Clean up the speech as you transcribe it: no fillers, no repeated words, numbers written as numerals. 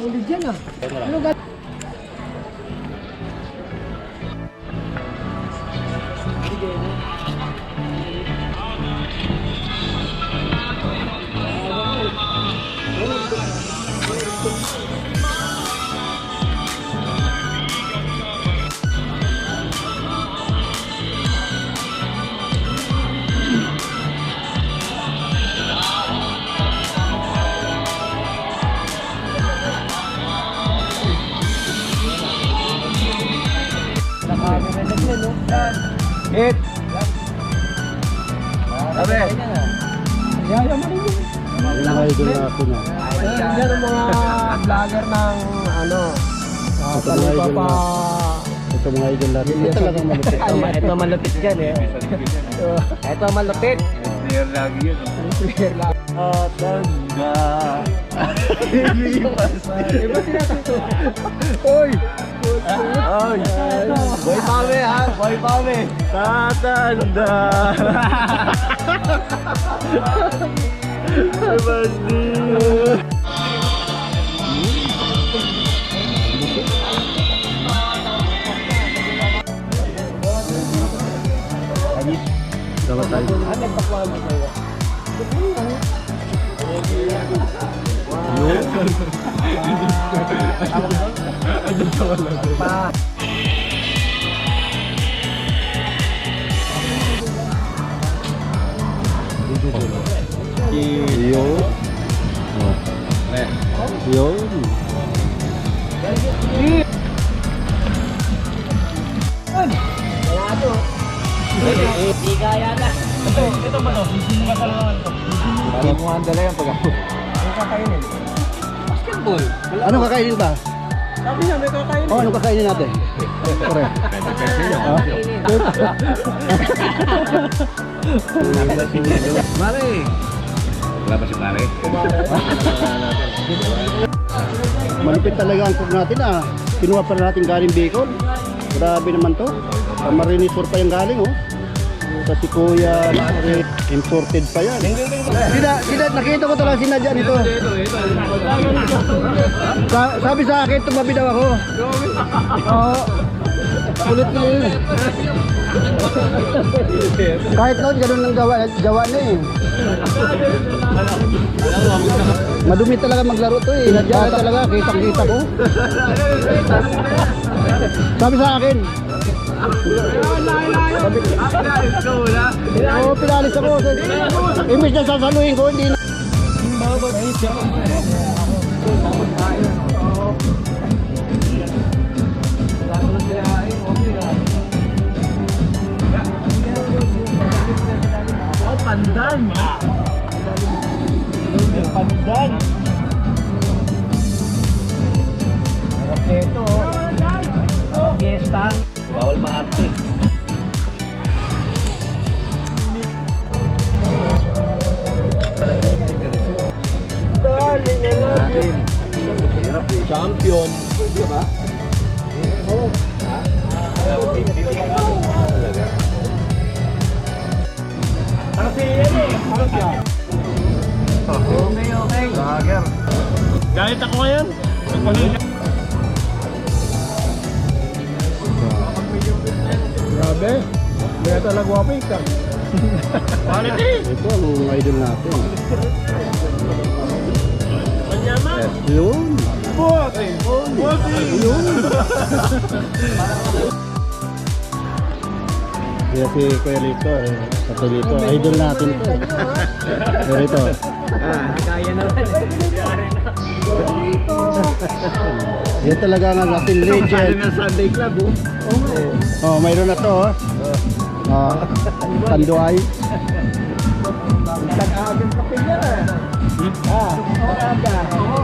Solid yan ah. Ano ba? Hit! Sabi! Yaya mo rin yun. Ilang idol na ako na. Yan ang mga vlogger ng ano. Ito mga idol na. Ito mga idol natin. Ito talagang malupit. Ito malupit dyan eh. Ito malupit. Player lagi yun. Player lang. Tatanda. Lilipas. Iba tinatakto. Oy! Oy! Boy Pame ha! Boy Pame! Tatanda! Basti! Dapat tayo. Nagpakuha mo tayo. Pa. Yun. Yun. Wala to. Hindi kaya na. Ito ba to? Hindi mo handala yan pag ako. Ano kakainin? Basketball. Ano kakainin ba? Sabi niya may kakainin. Oh, ano kakainin natin? Correct. Mare! Wala pa si Mare? Malupit talaga ang cook natin ah. Kinuha pa natin galing Bicol. Grabe naman to. Marinisor pa yung galing oh. Kasi kuya, imported pa yan. Sina, nakita ko talaga sinadya nito. Sabi sa akin, tumabi daw ako. Oo. Kulit na yun. Kahit noon, ganun lang gawa na eh. Madumi talaga maglaro to eh. Sinadya talaga, kitang-kita ko. Sabi sa akin. Oo, pinalis ako. Imbis na sasaluhin ko, hindi na. Oh, pandan. Pandan. Ito. Fiesta. Bawal maarte. Champion. Di ba? Oo. Ano si Ene? Ano siya? Okay. Lager. Galit ako ngayon. Grabe. Kaya talaga wapay ka. Quality. Ito ang idol natin. Manyaman. Yes, yun. Bossy. Yun. Kaya si Kuya Lito, sa Lito, idol natin ito. Kuya Lito. Kaya naman. Yan talaga nga natin legend. Sunday Club Oh, mayroon na to oh. Tanduay. Tag-agang kapilya. Ah, aga.